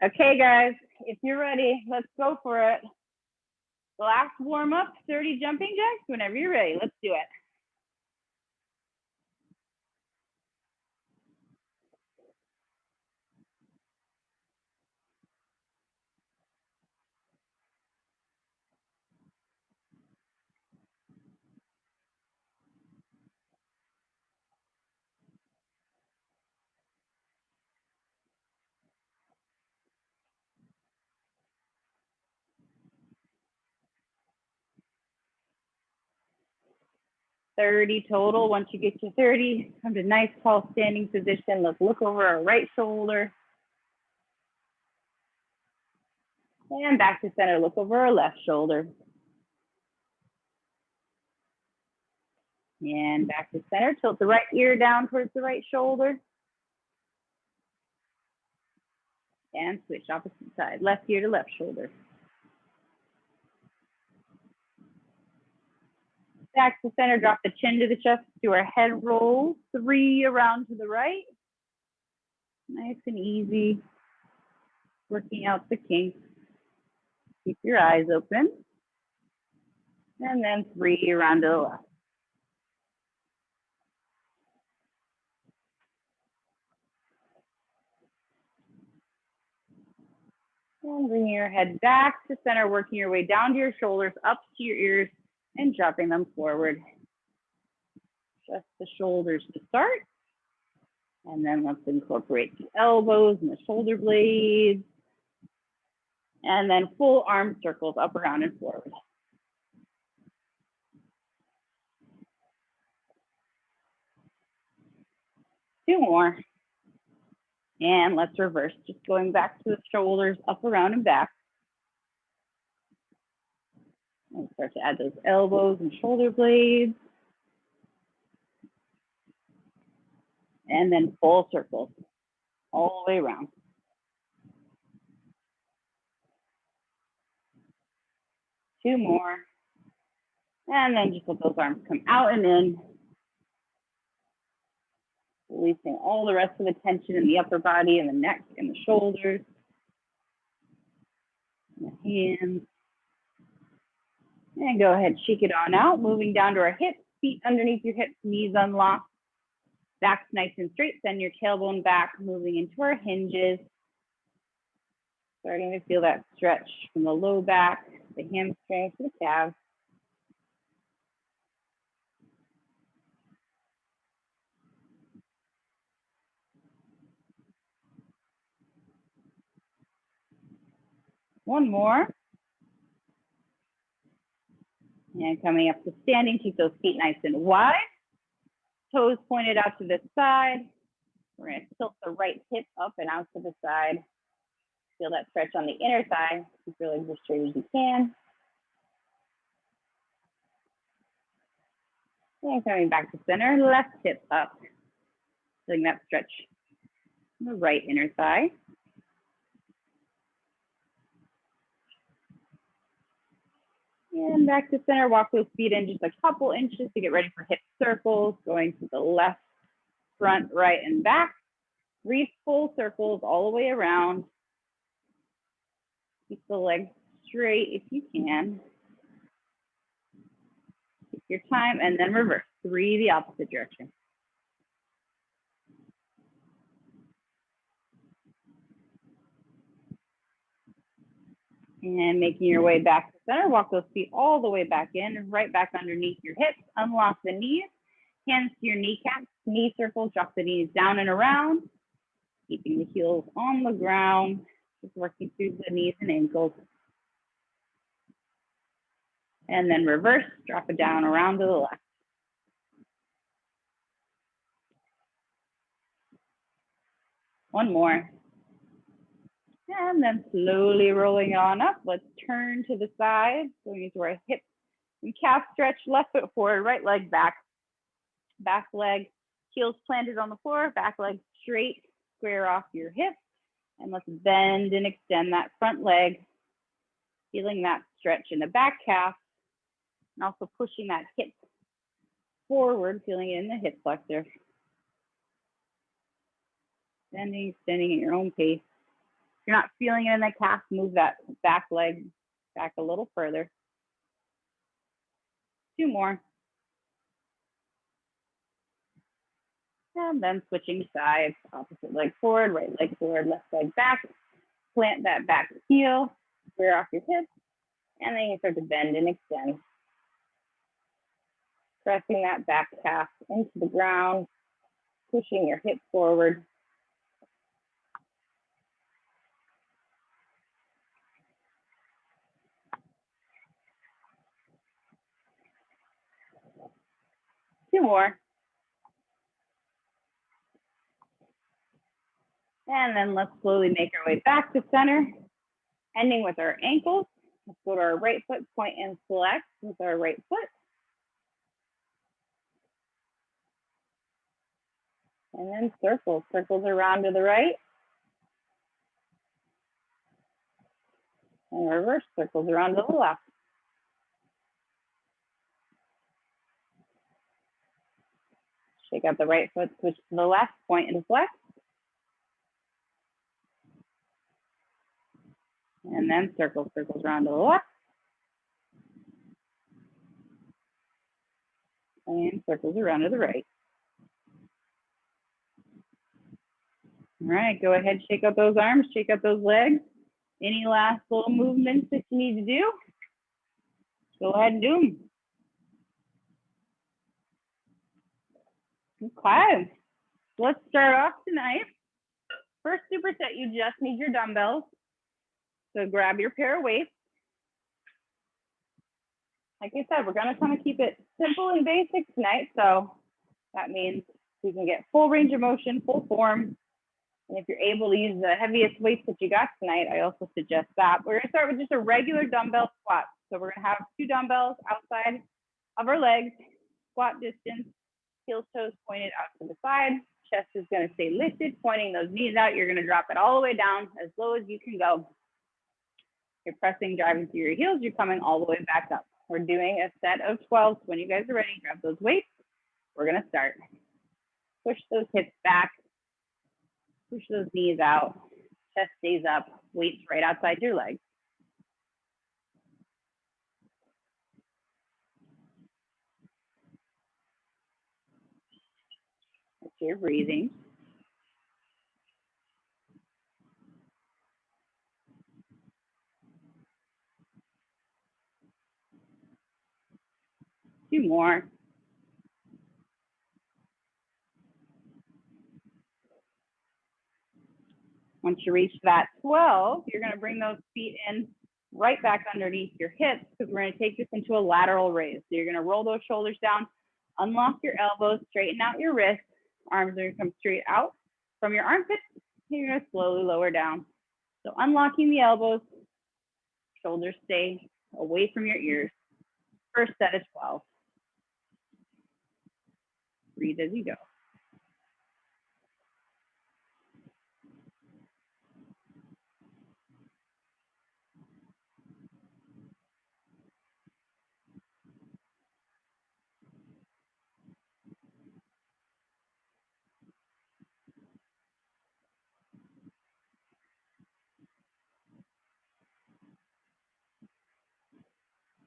Okay, guys, if you're ready, let's go for it. Last warm up, 30 jumping jacks. Whenever you're ready, let's do it. $30 total. Once you get to 30, come to nice tall standing position. Let's look over our right shoulder. And back to center, look over our left shoulder. And back to center, tilt the right ear down towards the right shoulder. And switch opposite side, left ear to left shoulder. Back to center, drop the chin to the chest, do our head roll, 3 around to the right. Nice and easy, working out the kinks. Keep your eyes open. And then 3 around to the left. And bring your head back to center, working your way down to your shoulders, up to your ears, and dropping them forward. Just the shoulders to start. And then let's incorporate the elbows and the shoulder blades. And then full arm circles up, around, and forward. Two more. And let's reverse, just going back to the shoulders, up, around, and back. And start to add those elbows and shoulder blades. And then full circles all the way around. Two more. And then just let those arms come out and in. Releasing all the rest of the tension in the upper body and the neck and the shoulders. And the hands. And go ahead, shake it on out, moving down to our hips, feet underneath your hips, knees unlocked. Back's nice and straight, send your tailbone back, moving into our hinges. Starting to feel that stretch from the low back, the hamstrings to the calves. One more. And coming up to standing, keep those feet nice and wide. Toes pointed out to the side. We're going to tilt the right hip up and out to the side. Feel that stretch on the inner thigh. Keep your legs as straight as you can. And coming back to center, left hip up. Feeling that stretch on the right inner thigh. And back to center, walk those feet in just a couple inches to get ready for hip circles, going to the left, front, right, and back. 3 full circles all the way around. Keep the legs straight if you can. Take your time and then reverse. 3 the opposite direction. And making your way back to center, walk those feet all the way back in, right back underneath your hips, unlock the knees, hands to your kneecaps, knee circles, drop the knees down and around, keeping the heels on the ground, just working through the knees and ankles. And then reverse, drop it down around to the left. One more. And then slowly rolling on up. Let's turn to the side, going into our hip and calf stretch, left foot forward, right leg back. Back leg, heels planted on the floor, back leg straight, square off your hip. And let's bend and extend that front leg, feeling that stretch in the back calf, and also pushing that hip forward, feeling it in the hip flexor. Bending, extending at your own pace. you're not feeling it in the calf, move that back leg back a little further. 2 more. And then switching sides, opposite leg forward, right leg forward, left leg back. Plant that back heel, square off your hips, and then you start to bend and extend. Pressing that back calf into the ground, pushing your hip forward. Two more. And then let's slowly make our way back to center, ending with our ankles. Let's go to our right foot, point and flex with our right foot. And then circles around to the right. And reverse circles around to the left. Shake out the right foot, switch to the left, point and flex. And then circles around to the left. And circles around to the right. All right, go ahead, shake out those arms, shake out those legs. Any last little movements that you need to do, go ahead and do them. Okay, let's start off tonight. First superset, you just need your dumbbells. So grab your pair of weights. Like I said, we're gonna kind of keep it simple and basic tonight. So that means we can get full range of motion, full form. And if you're able to use the heaviest weights that you got tonight, I also suggest that. We're gonna start with just a regular dumbbell squat. So we're gonna have 2 dumbbells outside of our legs, squat distance, heels, toes pointed out to the side. Chest is gonna stay lifted, pointing those knees out. You're gonna drop it all the way down as low as you can go. You're pressing, driving through your heels. You're coming all the way back up. We're doing a set of 12. So when you guys are ready, grab those weights. We're gonna start. Push those hips back. Push those knees out. Chest stays up. Weights right outside your legs. That's your breathing. Two more. Once you reach that 12, you're gonna bring those feet in right back underneath your hips because we're gonna take this into a lateral raise. So you're gonna roll those shoulders down, unlock your elbows, straighten out your wrists. Arms are gonna come straight out from your armpits. And you're gonna slowly lower down. So unlocking the elbows, shoulders stay away from your ears. First set of 12. Breathe as you go.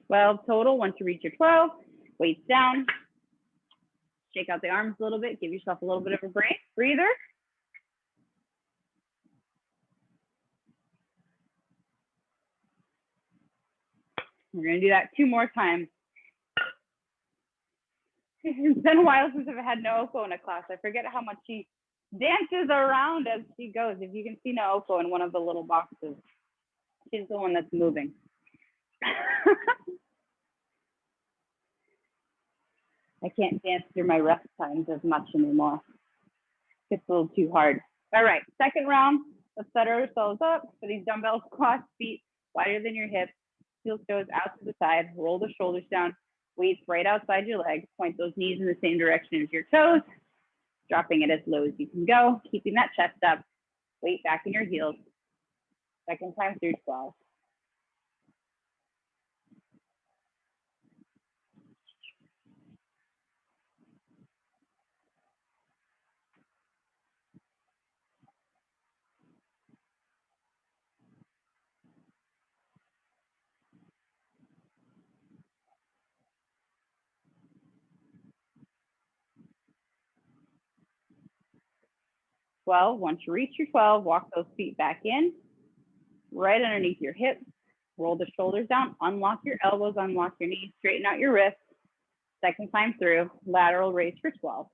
Twelve total. Once you reach your 12, weights down. Shake out the arms a little bit. Give yourself a little bit of a break. Breather. We're gonna do that 2 more times. It's been a while since I've had Naoko in a class. I forget how much she dances around as she goes. If you can see Naoko in one of the little boxes, she's the one that's moving. I can't dance through my rest times as much anymore. It's a little too hard. All right, second round. Let's set ourselves up for these dumbbell squats, feet wider than your hips, heels toes out to the side, roll the shoulders down, weights right outside your legs, point those knees in the same direction as your toes, dropping it as low as you can go, keeping that chest up, weight back in your heels. Second time through 12. 12. Once you reach your 12, walk those feet back in, right underneath your hips. Roll the shoulders down, unlock your elbows, unlock your knees, straighten out your wrists. Second time through, lateral raise for 12.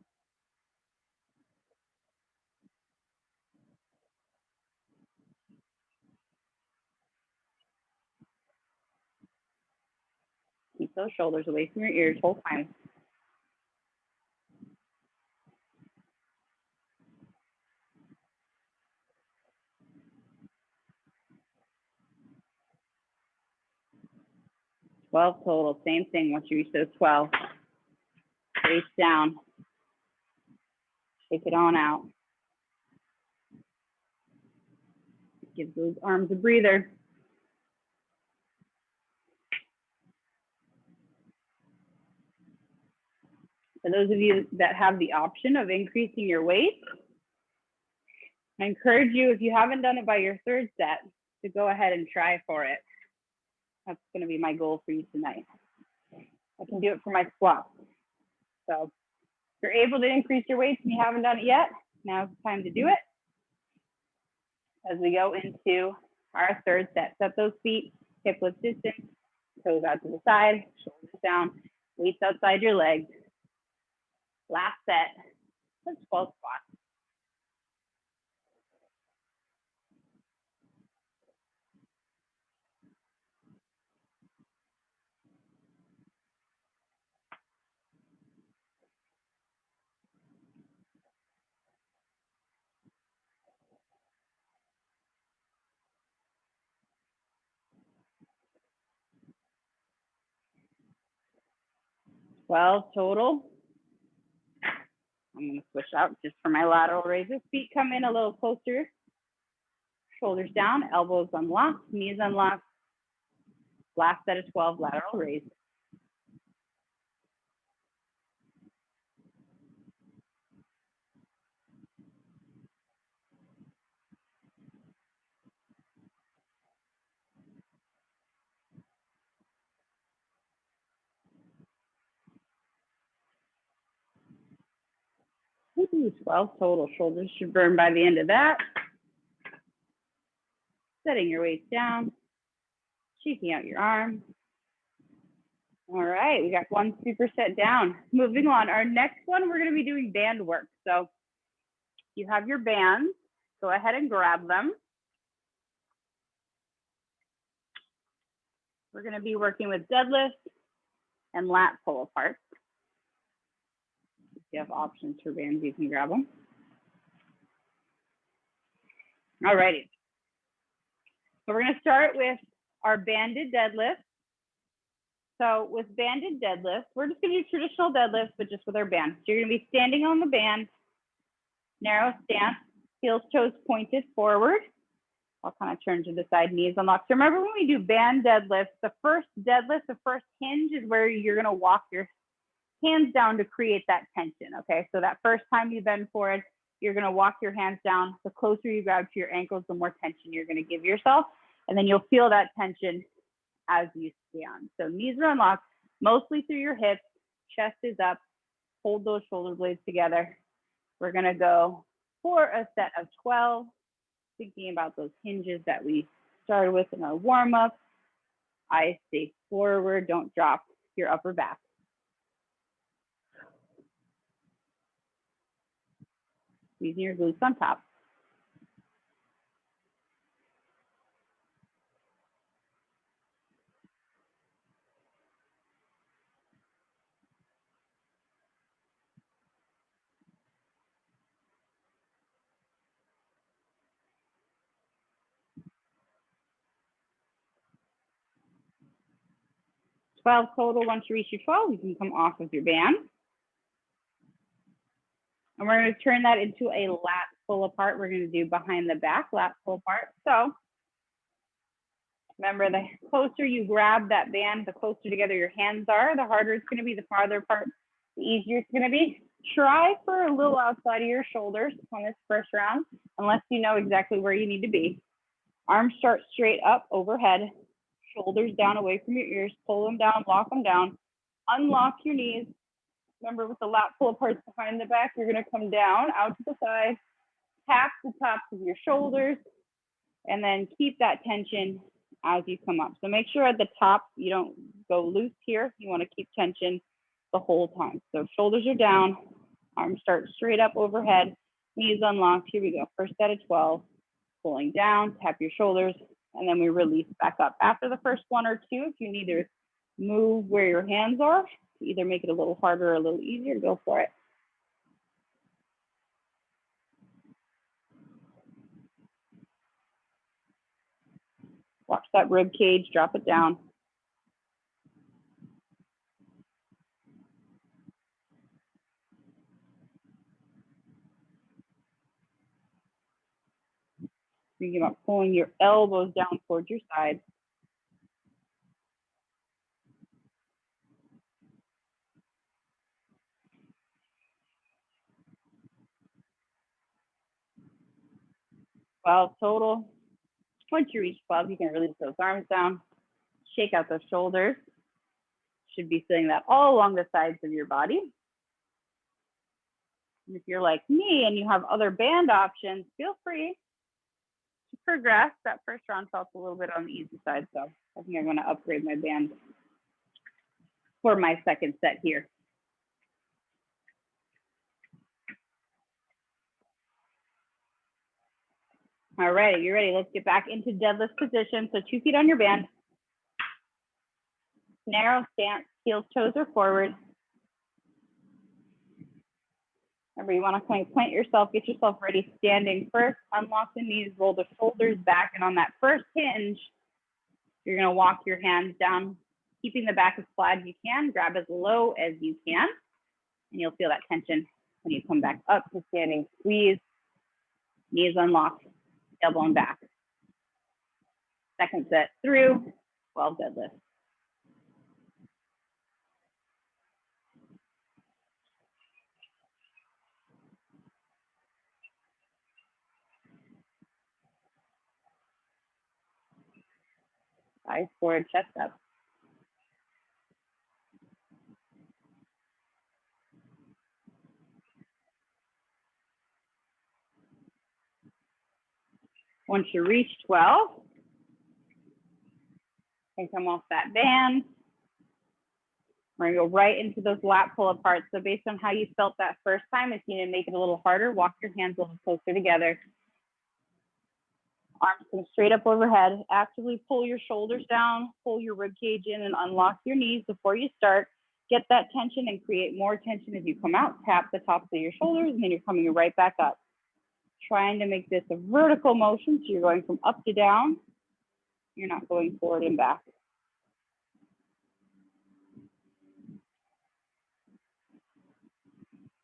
Keep those shoulders away from your ears whole time. Twelve total, same thing. Once you reach those 12, face down, shake it on out. Give those arms a breather. For those of you that have the option of increasing your weight, I encourage you, if you haven't done it by your third set, to go ahead and try for it. That's going to be my goal for you tonight. I can do it for my squats. So if you're able to increase your weights and you haven't done it yet, now's the time to do it. As we go into our third set, set those feet hip width distance, toes out to the side, shoulders down, weights outside your legs. Last set, let's 12 squats. Well, total. I'm going to switch out just for my lateral raises. Feet come in a little closer. Shoulders down, elbows unlocked, knees unlocked. Last set of 12 lateral raises. Ooh, 12 total. Shoulders should burn by the end of that. Setting your weights down, shaking out your arms. All right, we got one superset down. Moving on, our next one, we're going to be doing band work. So you have your bands. Go ahead and grab them. We're going to be working with deadlift and lat pull apart. If you have options for bands, you can grab them. All righty. So we're going to start with our banded deadlift. So with banded deadlifts, we're just going to do traditional deadlifts, but just with our band. So you're going to be standing on the band, narrow stance, heels, toes pointed forward. I'll kind of turn to the side, knees unlocked. So remember when we do band deadlifts, the first deadlift, the first hinge is where you're going to walk your hands down to create that tension, okay? So that first time you bend forward, you're going to walk your hands down. The closer you grab to your ankles, the more tension you're going to give yourself. And then you'll feel that tension as you stand. So knees are unlocked, mostly through your hips, chest is up, hold those shoulder blades together. We're gonna go for a set of 12, thinking about those hinges that we started with in our warm up. Eyes stay forward, don't drop your upper back. Using your glutes on top. $12 total. Once you reach your 12, you can come off of your band. And we're going to turn that into a lat pull apart. We're going to do behind the back, lat pull apart. So remember, the closer you grab that band, the closer together your hands are, the harder it's going to be, the farther apart, the easier it's going to be. Try for a little outside of your shoulders on this first round, unless you know exactly where you need to be. Arms start straight up overhead, shoulders down away from your ears, pull them down, lock them down, unlock your knees. Remember, with the lat pull aparts behind the back, you're going to come down, out to the side, tap the tops of your shoulders, and then keep that tension as you come up. So make sure at the top you don't go loose here. You want to keep tension the whole time. So shoulders are down, arms start straight up overhead, knees unlocked. Here we go. First set of 12, pulling down, tap your shoulders, and then we release back up. After the first one or two, if you need to move where your hands are, to either make it a little harder or a little easier, go for it. Watch that rib cage, drop it down. Thinking about pulling your elbows down towards your side. Well, total. Once you reach 12, you can release those arms down, shake out those shoulders. Should be feeling that all along the sides of your body. And if you're like me and you have other band options, feel free to progress. That first round felt a little bit on the easy side, so I think I'm going to upgrade my band for my second set here. All right, you're ready. Let's get back into deadlift position. So 2 feet on your band. Narrow stance, heels, toes are forward. Remember, you want to kind of plant yourself, get yourself ready standing first. Unlock the knees, roll the shoulders back. And on that first hinge, you're going to walk your hands down, keeping the back as flat as you can. Grab as low as you can. And you'll feel that tension when you come back up to standing squeeze. Knees unlocked, tailbone back. Second set through, 12 deadlifts. Eyes forward, chest up. Once you reach 12, and come off that band. We're gonna go right into those lat pull apart. So based on how you felt that first time, if you need to make it a little harder, walk your hands a little closer together. Arms come straight up overhead. Actively pull your shoulders down, pull your rib cage in, and unlock your knees before you start. Get that tension and create more tension as you come out. Tap the tops of your shoulders, and then you're coming right back up. Trying to make this a vertical motion, so you're going from up to down. You're not going forward and back.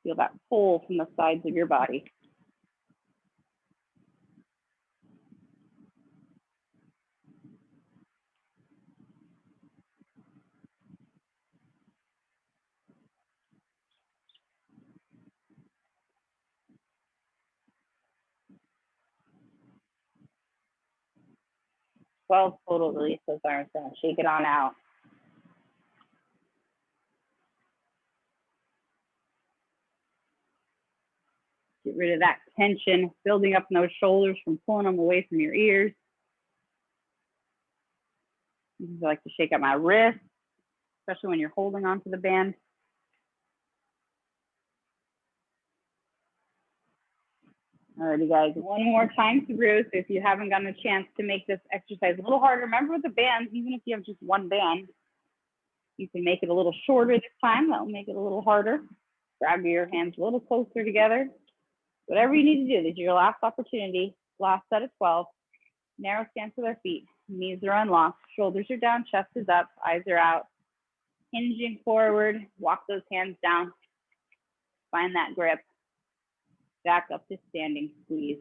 Feel that pull from the sides of your body. Well, total release those arms down. Shake it on out. Get rid of that tension building up in those shoulders from pulling them away from your ears. I like to shake out my wrist, especially when you're holding onto the band. Alrighty, guys, one more time through. So if you haven't gotten a chance to make this exercise a little harder, remember with the bands, even if you have just one band, you can make it a little shorter this time. That'll make it a little harder. Grab your hands a little closer together. Whatever you need to do, this is your last opportunity. Last set of 12. Narrow stance with our feet. Knees are unlocked. Shoulders are down. Chest is up. Eyes are out. Hinging forward. Walk those hands down. Find that grip. Back up to standing squeeze.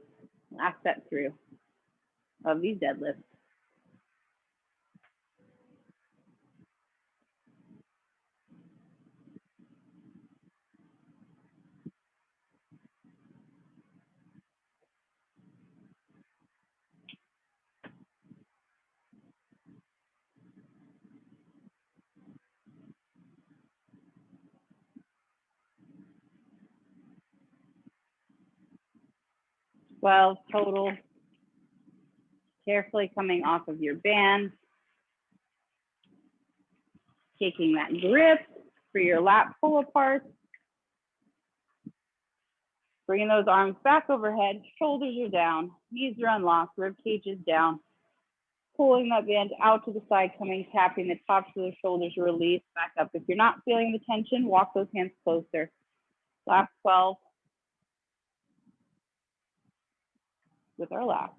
Last set through of these deadlifts. 12 total. Carefully coming off of your band. Taking that grip for your lat pull apart. Bringing those arms back overhead, shoulders are down, knees are unlocked, rib cage is down. Pulling that band out to the side, tapping the tops of the shoulders, release back up. If you're not feeling the tension, walk those hands closer. Last 12 with our last.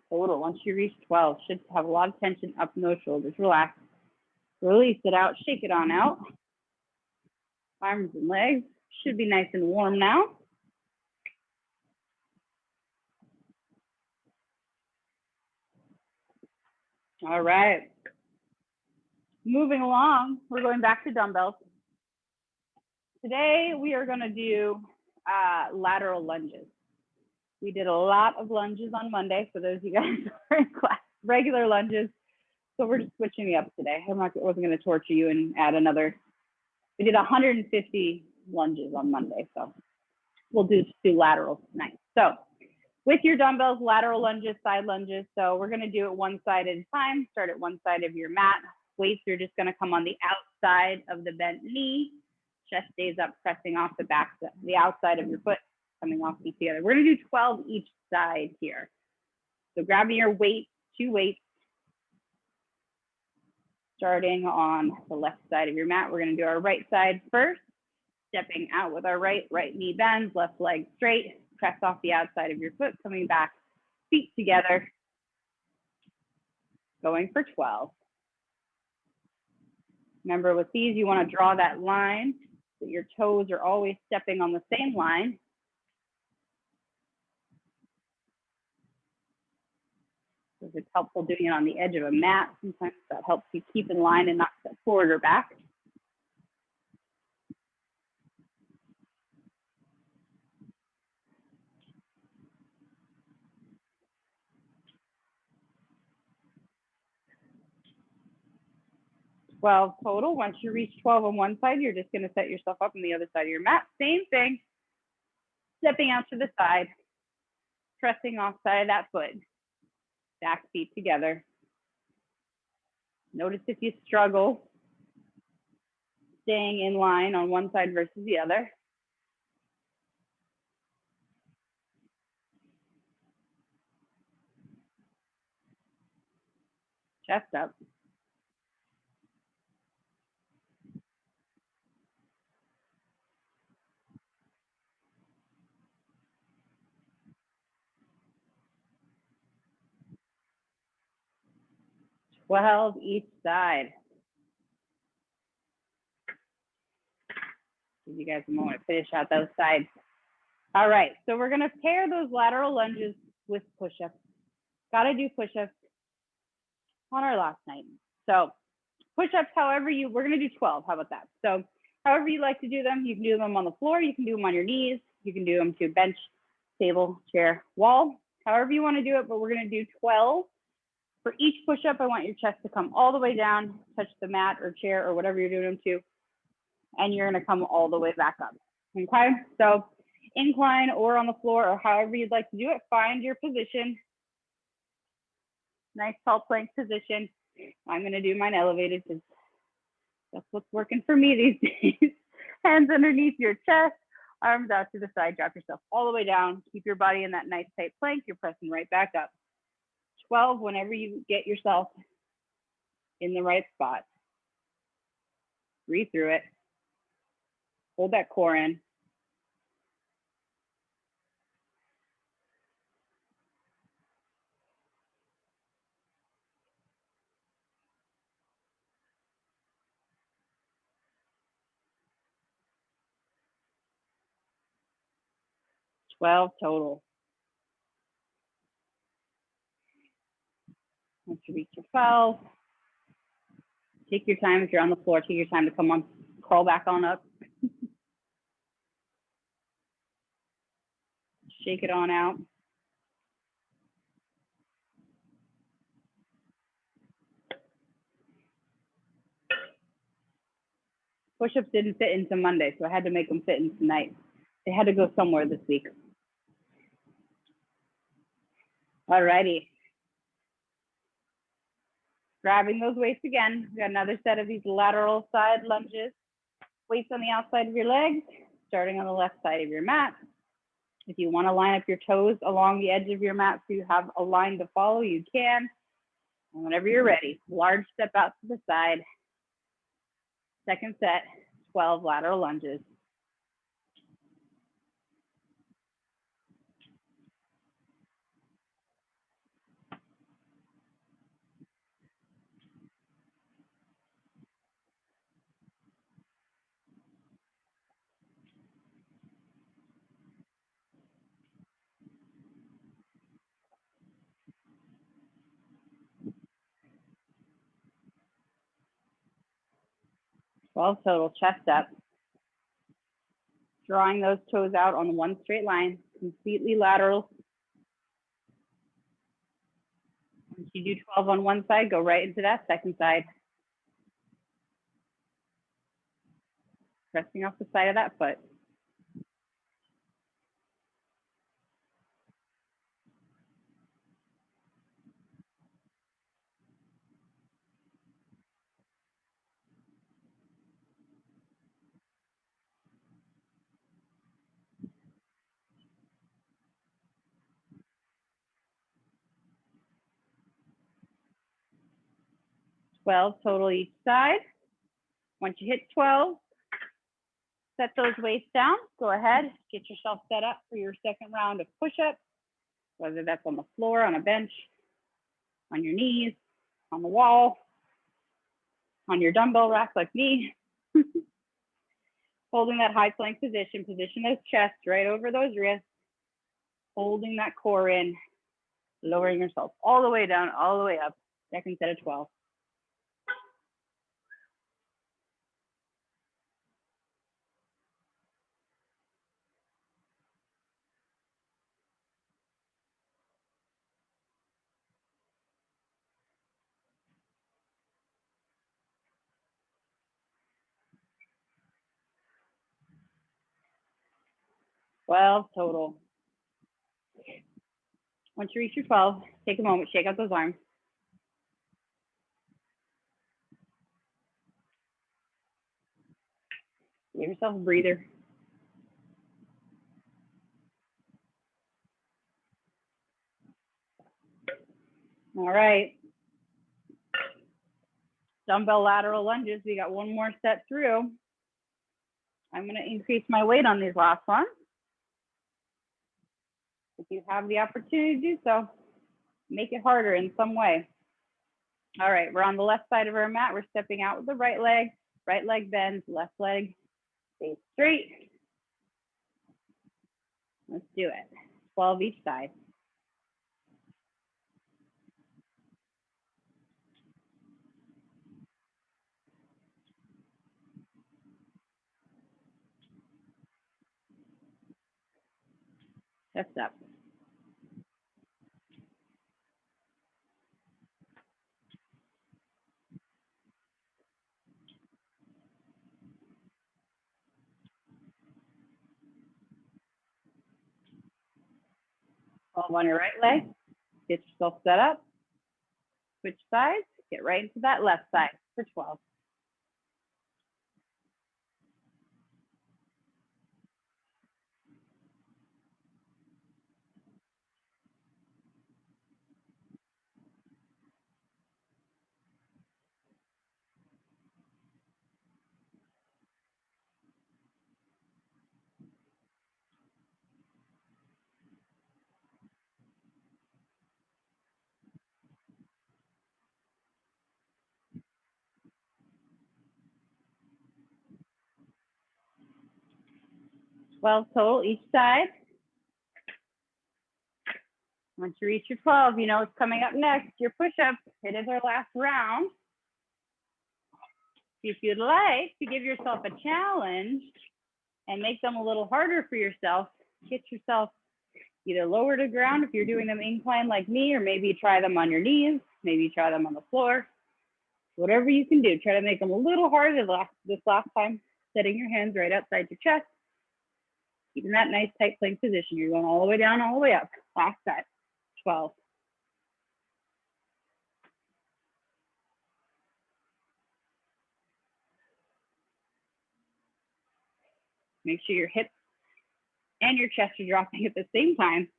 Total. Once you reach 12, should have a lot of tension up in those shoulders. Relax. Release it out. Shake it on out. Arms and legs should be nice and warm now. All right. Moving along, we're going back to dumbbells. Today, we are going to do lateral lunges. We did a lot of lunges on Monday for those of you guys who are in class, regular lunges. So we're just switching it up today. I wasn't going to torture you and add another. We did 150 lunges on Monday, so we'll do laterals tonight. So with your dumbbells, lateral lunges, side lunges. So we're going to do it one side at a time. Start at one side of your mat. Weights are just going to come on the outside of the bent knee. Chest stays up, pressing off the back, the outside of your foot, coming off each other. We're going to do 12 each side here. So grabbing your weight, 2 weights, starting on the left side of your mat. We're going to do our right side first, stepping out with our right knee bends, left leg straight, press off the outside of your foot, coming back, feet together, going for 12. Remember, with these, you want to draw that line so your toes are always stepping on the same line. So it's helpful doing it on the edge of a mat. Sometimes that helps you keep in line and not step forward or back. Total. Once you reach 12 on one side, you're just going to set yourself up on the other side of your mat. Same thing. Stepping out to the side, pressing off side of that foot, back feet together. Notice if you struggle, staying in line on one side versus the other. Chest up. Twelve each side. Give you guys a moment to finish out those sides. All right, so we're gonna pair those lateral lunges with push-ups. Gotta do push-ups on our last night. So push-ups, we're gonna do 12, how about that? So however you like to do them, you can do them on the floor, you can do them on your knees, you can do them to a bench, table, chair, wall, however you wanna do it, but we're gonna do 12. For each push-up, I want your chest to come all the way down, touch the mat or chair or whatever you're doing them to, and you're gonna come all the way back up, okay? So incline or on the floor or however you'd like to do it, find your position. Nice tall plank position. I'm gonna do mine elevated because that's what's working for me these days. Hands underneath your chest, arms out to the side, drop yourself all the way down. Keep your body in that nice tight plank. You're pressing right back up. 12 whenever you get yourself in the right spot. Breathe through it. Hold that core in. Total. Once you reach your 12, take your time. If you're on the floor, take your time to come on, crawl back on up. Shake it on out. Push-ups didn't fit into Monday, so I had to make them fit in tonight. They had to go somewhere this week. Alrighty. Grabbing those weights again. We got another set of these lateral side lunges. Weights on the outside of your legs, starting on the left side of your mat. If you want to line up your toes along the edge of your mat so you have a line to follow, you can. And whenever you're ready, large step out to the side. Second set, 12 lateral lunges. Total, chest up. Drawing those toes out on one straight line, completely lateral. Once you do 12 on one side, go right into that second side. Pressing off the side of that foot. Total each side. Once you hit 12, set those weights down. Go ahead, get yourself set up for your second round of push-ups, whether that's on the floor, on a bench, on your knees, on the wall, on your dumbbell rack like me. Holding that high plank position, position those chests right over those wrists, holding that core in, lowering yourself all the way down, all the way up. Second set of 12. Total. Once you reach your 12, take a moment, shake out those arms. Give yourself a breather. All right. Dumbbell lateral lunges. We got one more set through. I'm going to increase my weight on these last ones. If you have the opportunity to do so, make it harder in some way. All right, we're on the left side of our mat. We're stepping out with the right leg bends, left leg stays straight. Let's do it. 12 each side. Chest up. Hold on your right leg. Get yourself set up. Switch sides. Get right into that left side for 12. Total each side. Once you reach your 12, you know what's coming up next, your push-ups. It is our last round. If you'd like to give yourself a challenge and make them a little harder for yourself, get yourself either lower to ground if you're doing them incline like me, or maybe try them on your knees, maybe try them on the floor. Whatever you can do, try to make them a little harder this last time, setting your hands right outside your chest, keeping that nice tight plank position. You're going all the way down, all the way up. Last set, 12. Make sure your hips and your chest are dropping at the same time.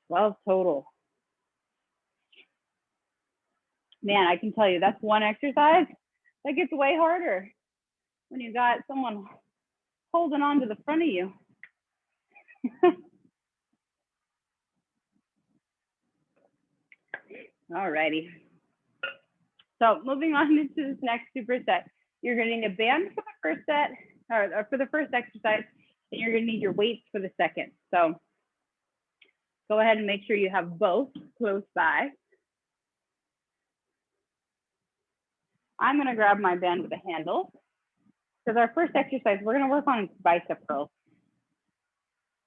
Well, total. Man, I can tell you that's one exercise that gets way harder when you got someone holding on to the front of you. All righty. So moving on into this next superset, you're going to need a band for the first set, or for the first exercise, and you're going to need your weights for the second. So go ahead and make sure you have both close by. I'm going to grab my band with a handle, because our first exercise, we're going to work on bicep curls.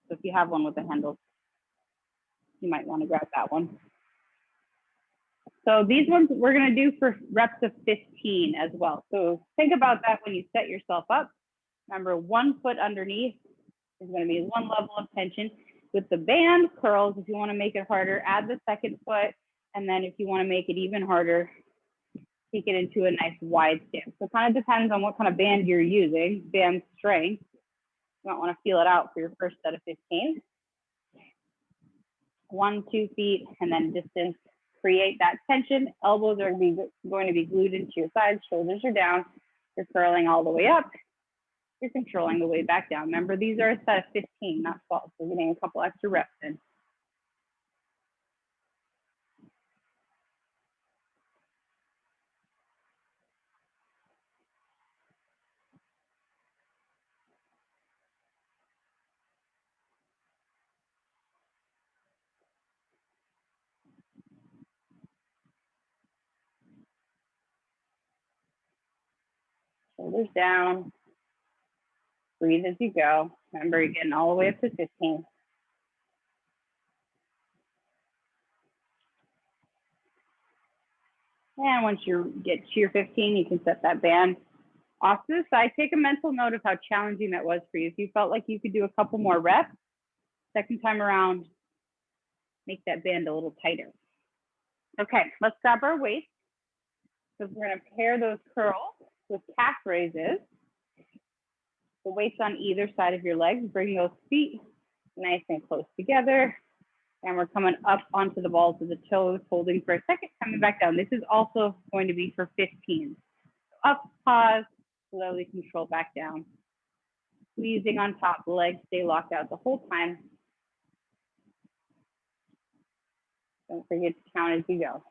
So if you have one with a handle, you might want to grab that one. So these ones we're going to do for reps of 15 as well. So think about that when you set yourself up. Remember, 1 foot underneath is going to be one level of tension. With the band curls, if you want to make it harder, add the second foot. And then if you want to make it even harder, take it into a nice wide stance. So it kind of depends on what kind of band you're using, band strength. You might want to feel it out for your first set of 15. 1, 2 feet, and then distance. Create that tension. Elbows are going to be glued into your sides. Shoulders are down. You're curling all the way up. You're controlling the way back down. Remember, these are a set of 15, not 12. So getting a couple extra reps in. Shoulders down. Breathe as you go. Remember, you're getting all the way up to 15. And once you get to your 15, you can set that band off to the side. Take a mental note of how challenging that was for you. If you felt like you could do a couple more reps, second time around, make that band a little tighter. Okay, let's grab our weights. So we're going to pair those curls with calf raises. The weights on either side of your legs. Bring those feet nice and close together. And we're coming up onto the balls of the toes, holding for a second, coming back down. This is also going to be for 15. Up, pause, slowly control back down. Squeezing on top, legs stay locked out the whole time. Don't forget to count as you go.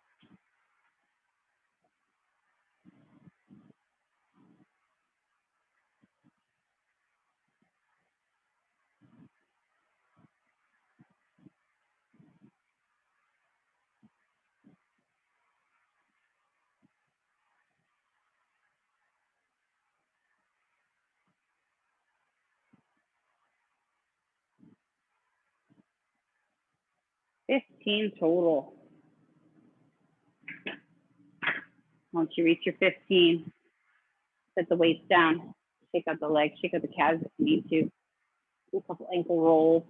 $15 total. Once you reach your 15, set the weights down, shake out the legs, shake out the calves if you need to. Do a couple ankle rolls.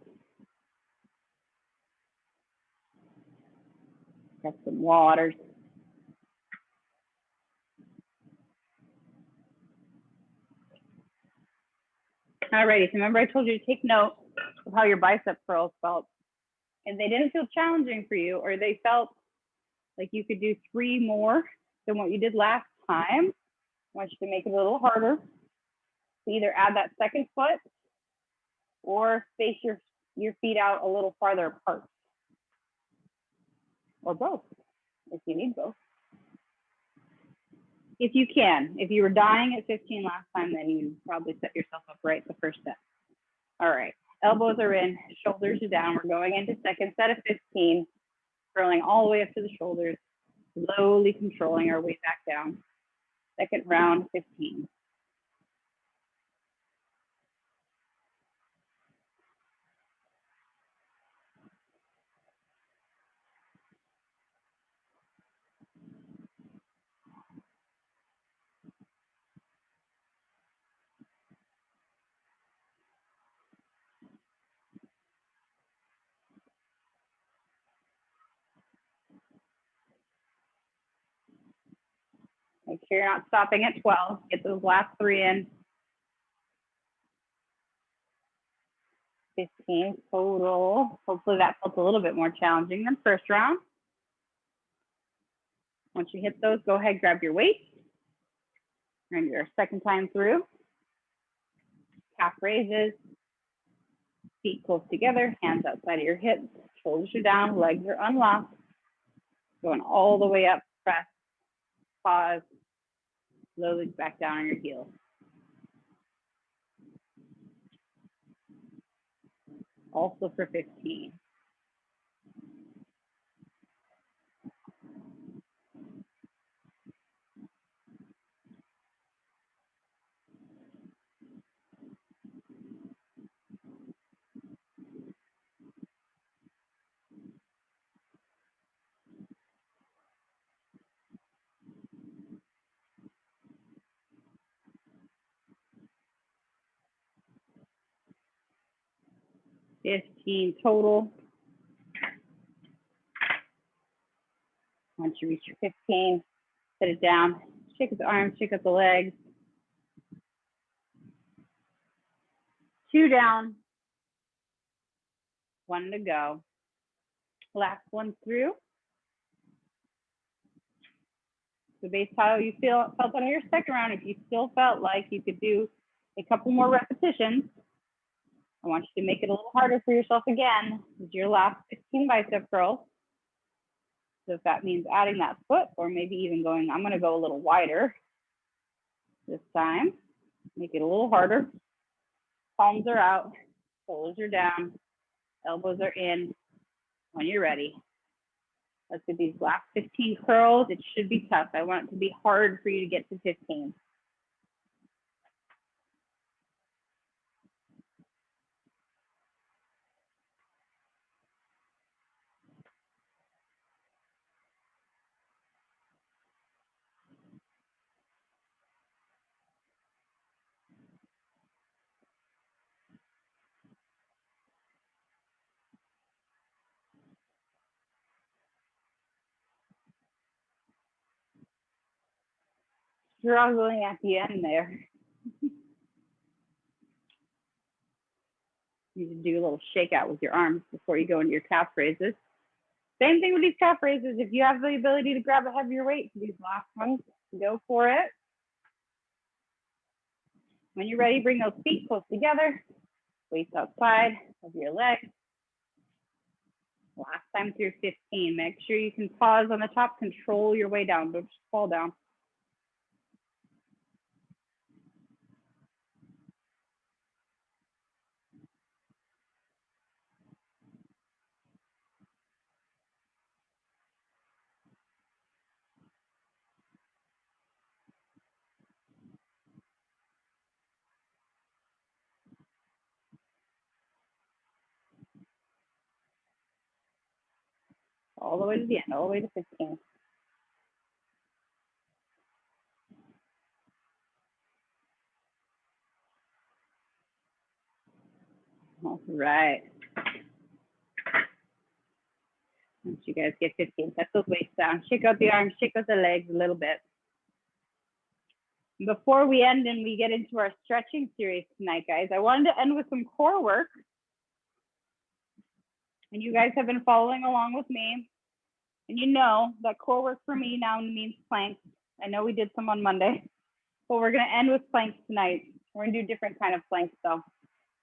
Get some water. Alrighty, so remember I told you to take note of how your bicep curls felt. And they didn't feel challenging for you, or they felt like you could do 3 more than what you did last time. I want you to make it a little harder. So either add that second foot or space your feet out a little farther apart. Or both, if you need both. If you can. If you were dying at 15 last time, then you probably set yourself up right the first set. All right, elbows are in, shoulders are down. We're going into second set of 15, curling all the way up to the shoulders, slowly controlling our way back down. Second round, 15. Make sure you're not stopping at 12. Get those last 3 in. 15 total. Hopefully that felt a little bit more challenging than first round. Once you hit those, go ahead, grab your weight. And your second time through. Calf raises. Feet close together, hands outside of your hips. Shoulders are down, legs are unlocked. Going all the way up, press, pause, slowly back down on your heels. Also for 15. $15 total. Once you reach your 15, set it down, shake out the arms, shake out the legs. 2 down, 1 to go. Last one through. So based how you felt on your second round, if you still felt like you could do a couple more repetitions, I want you to make it a little harder for yourself again. This is your last 15 bicep curls. So if that means adding that foot or maybe even going, I'm gonna go a little wider this time. Make it a little harder. Palms are out, shoulders are down, elbows are in. When you're ready, let's do these last 15 curls. It should be tough. I want it to be hard for you to get to 15. Struggling at the end there. You can do a little shakeout with your arms before you go into your calf raises. Same thing with these calf raises. If you have the ability to grab a heavier weight for these last ones, go for it. When you're ready, bring those feet close together, weights outside of your legs. Last time through 15. Make sure you can pause on the top, control your way down, don't just fall down. All the way to the end, all the way to 15. All right. Once you guys get 15, set those weights down. Shake out the arms, shake out the legs a little bit. Before we end and we get into our stretching series tonight, guys, I wanted to end with some core work. And you guys have been following along with me. And you know that core work for me now means planks. I know we did some on Monday, but we're gonna end with planks tonight. We're gonna do different kind of planks though.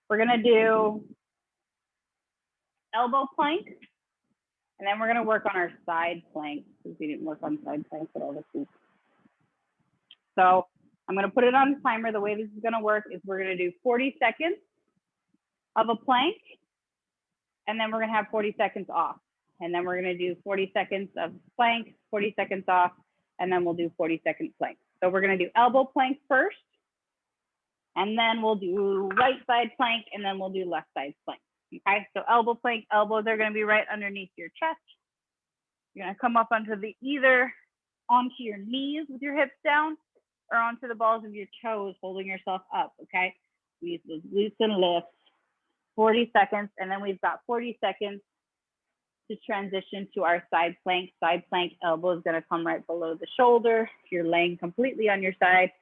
We're gonna do elbow plank, and then we're gonna work on our side planks because we didn't work on side planks at all this week. So I'm going to put it on the timer. The way this is going to work is we're going to do 40 seconds of a plank, and then we're going to have 40 seconds off. And then we're going to do 40 seconds of plank, 40 seconds off, and then we'll do 40 second plank. So we're going to do elbow plank first, and then we'll do right side plank, and then we'll do left side plank. Okay, so elbow plank, elbows are going to be right underneath your chest. You're going to come up either onto your knees with your hips down or onto the balls of your toes, holding yourself up, okay? Use those glutes and lifts, 40 seconds, and then we've got 40 seconds to transition to our side plank. Side plank, elbow is going to come right below the shoulder. You're laying completely on your side.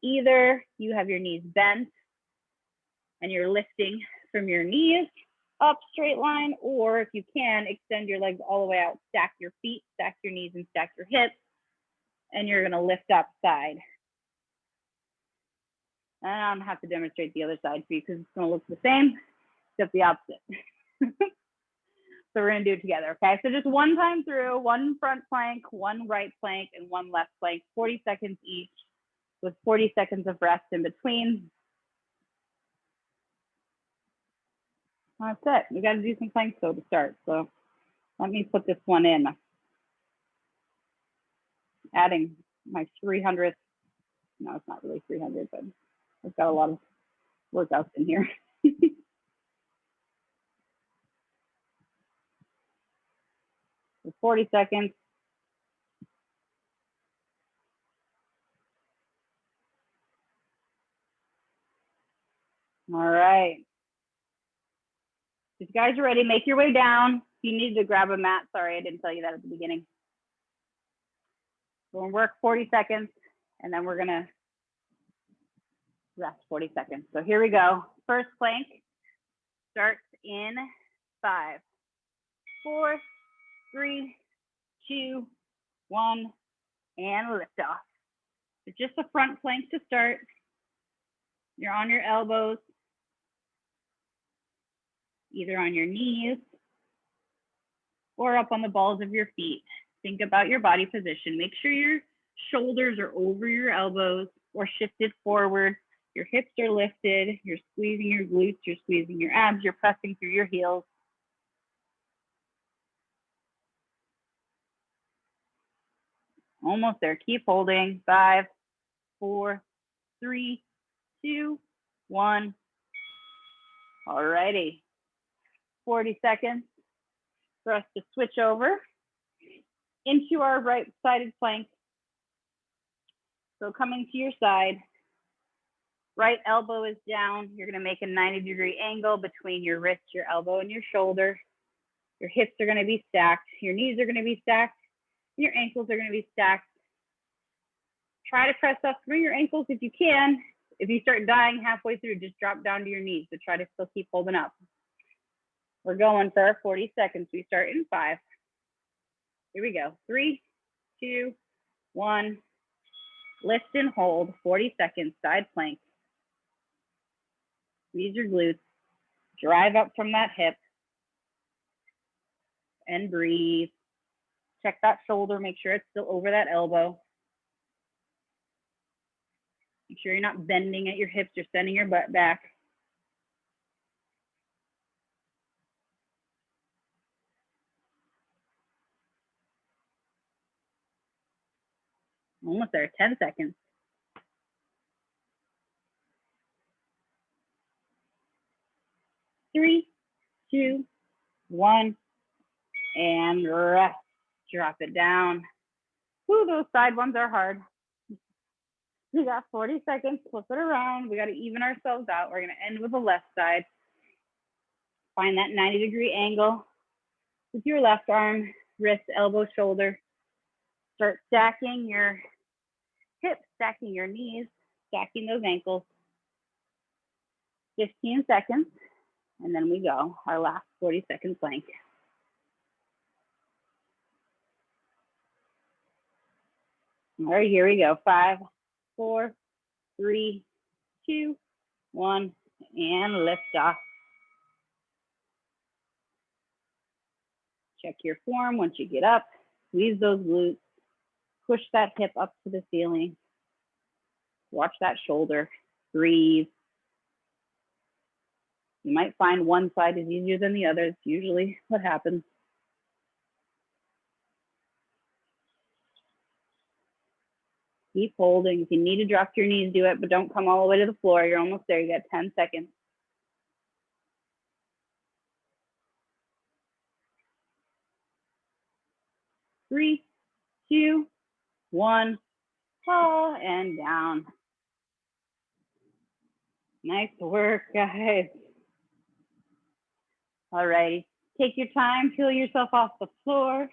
Either you have your knees bent and you're lifting from your knees up straight line, or if you can, extend your legs all the way out, stack your feet, stack your knees and stack your hips, and you're going to lift up side. And I don't have to demonstrate the other side for you because it's going to look the same, except the opposite. So we're going to do it together, okay? So just one time through, one front plank, one right plank, and one left plank, 40 seconds each with 40 seconds of rest in between. That's it. We got to do some planks though to start. So let me put this one in. Adding my 300th. No, it's not really 300, but I've got a lot of workouts in here. So 40 seconds. All right. If you guys are ready, make your way down. If you need to grab a mat, sorry, I didn't tell you that at the beginning. We're gonna work 40 seconds, and then we're gonna rest 40 seconds. So here we go. First plank starts in 5, 4, 3, 2, 1, and lift off. So just a front plank to start. You're on your elbows, either on your knees or up on the balls of your feet. Think about your body position. Make sure your shoulders are over your elbows or shifted forward. Your hips are lifted. You're squeezing your glutes. You're squeezing your abs. You're pressing through your heels. Almost there. Keep holding. 5, 4, 3, 2, 1. All righty. 40 seconds for us to switch over into our right-sided plank. So coming to your side, right elbow is down. You're going to make a 90-degree angle between your wrist, your elbow, and your shoulder. Your hips are going to be stacked. Your knees are going to be stacked. And your ankles are going to be stacked. Try to press up through your ankles if you can. If you start dying halfway through, just drop down to your knees, but try to still keep holding up. We're going for 40 seconds. We start in 5. Here we go. 3, 2, 1. Lift and hold. 40 seconds. Side plank. Squeeze your glutes. Drive up from that hip. And breathe. Check that shoulder. Make sure it's still over that elbow. Make sure you're not bending at your hips or sending your butt back. Almost there. 10 seconds. 3, 2, 1, and rest. Drop it down. Ooh, those side ones are hard. We got 40 seconds, flip it around. We got to even ourselves out. We're going to end with the left side. Find that 90-degree angle with your left arm, wrist, elbow, shoulder. Start stacking your hips, stacking your knees, stacking those ankles. 15 seconds, and then we go. Our last 40-second plank. All right, here we go. 5, 4, 3, 2, 1, and lift off. Check your form once you get up. Squeeze those glutes. Push that hip up to the ceiling. Watch that shoulder, breathe. You might find one side is easier than the other. It's usually what happens. Keep holding. If you need to drop to your knees, do it, but don't come all the way to the floor. You're almost there. You got 10 seconds. 3, 2, 1. Fall and down. Nice work, guys. All righty. Take your time. Peel yourself off the floor.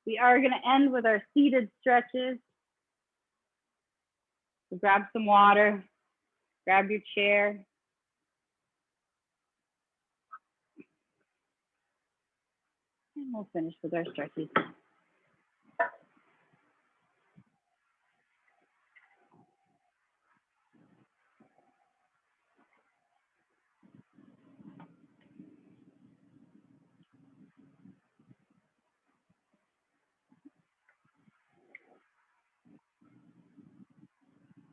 We are going to end with our seated stretches. So grab some water. Grab your chair. And we'll finish with our stretches.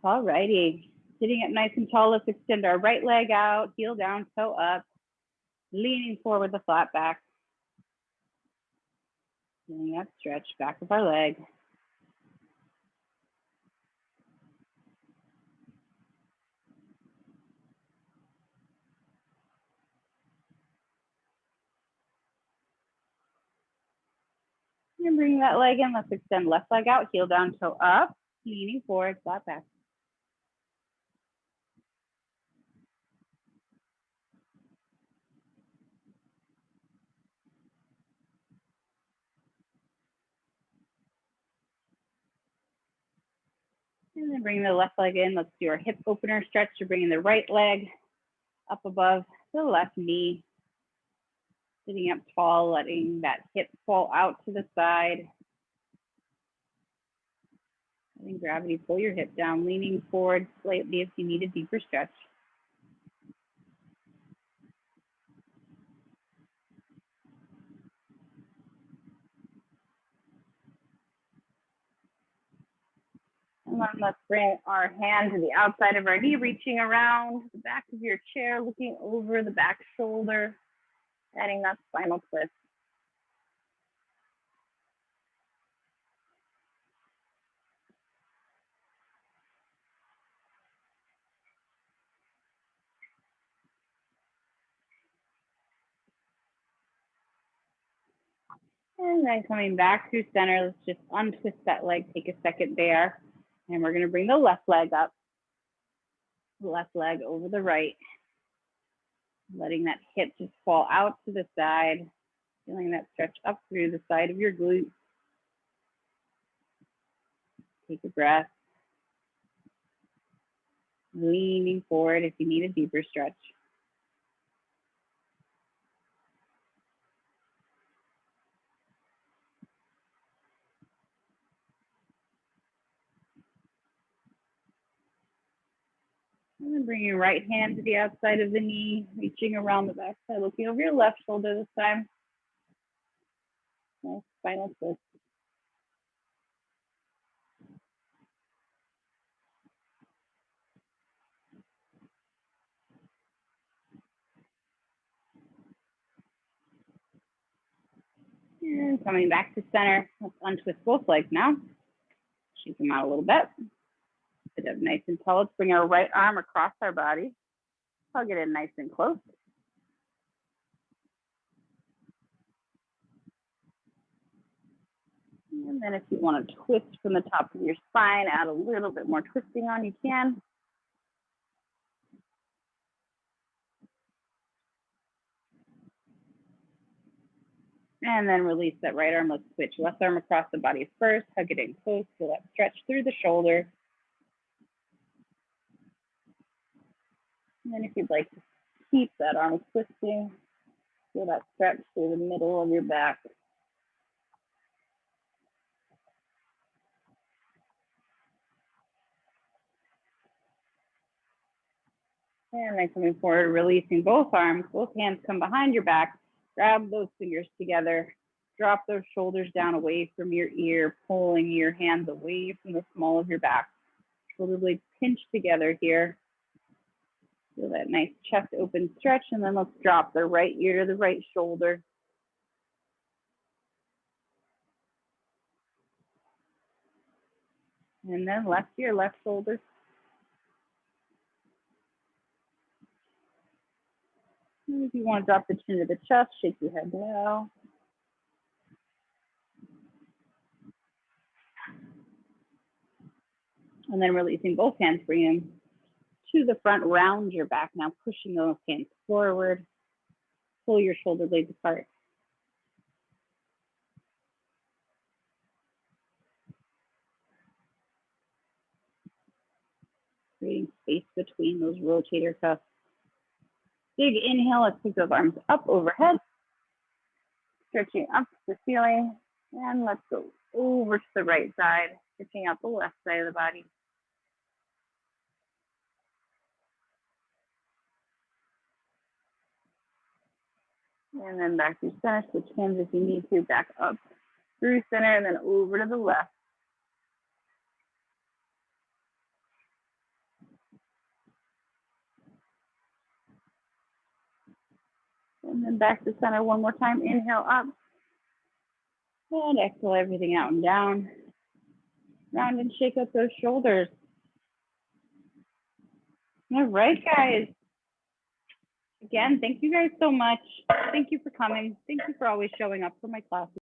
All righty. Sitting up nice and tall, let's extend our right leg out, heel down, toe up, leaning forward, the flat back. Feeling that stretch, back of our leg. And bring that leg in, let's extend left leg out, heel down, toe up, leaning forward, flat back. And then bring the left leg in. Let's do our hip opener stretch. You're bringing the right leg up above the left knee. Sitting up tall, letting that hip fall out to the side. Letting gravity pull your hip down, leaning forward slightly if you need a deeper stretch. And then let's bring our hand to the outside of our knee, reaching around the back of your chair, looking over the back shoulder, adding that spinal twist. And then coming back through center, let's just untwist that leg, take a second there. And we're gonna bring the left leg up, the left leg over the right. Letting that hip just fall out to the side, feeling that stretch up through the side of your glute. Take a breath. Leaning forward if you need a deeper stretch. And then bring your right hand to the outside of the knee, reaching around the back side, looking over your left shoulder this time. Nice spinal twist. And coming back to center, let's untwist both legs now. Shake them out a little bit. Sit up nice and tall. Let's bring our right arm across our body. Hug it in nice and close. And then if you want to twist from the top of your spine, add a little bit more twisting on, you can. And then release that right arm. Let's switch left arm across the body first. Hug it in close. Feel that stretch through the shoulder. And then if you'd like to keep that arm twisting, feel that stretch through the middle of your back. And then coming forward, releasing both arms, both hands come behind your back. Grab those fingers together. Drop those shoulders down away from your ear, pulling your hands away from the small of your back. Shoulder blades pinch together here. Feel that nice chest open stretch, and then let's drop the right ear to the right shoulder. And then left ear, left shoulder. And if you want to drop the chin to the chest, shake your head now. And then releasing both hands, bring them to the front, round your back now, pushing those hands forward. Pull your shoulder blades apart. Creating space between those rotator cuffs. Big inhale, let's take those arms up overhead. Stretching up to the ceiling. And let's go over to the right side, stretching out the left side of the body. And then back to center, switch hands if you need to, back up through center, and then over to the left. And then back to center one more time. Inhale up. And exhale everything out and down. Round and shake up those shoulders. All right, guys. Again, thank you guys so much. Thank you for coming. Thank you for always showing up for my classes.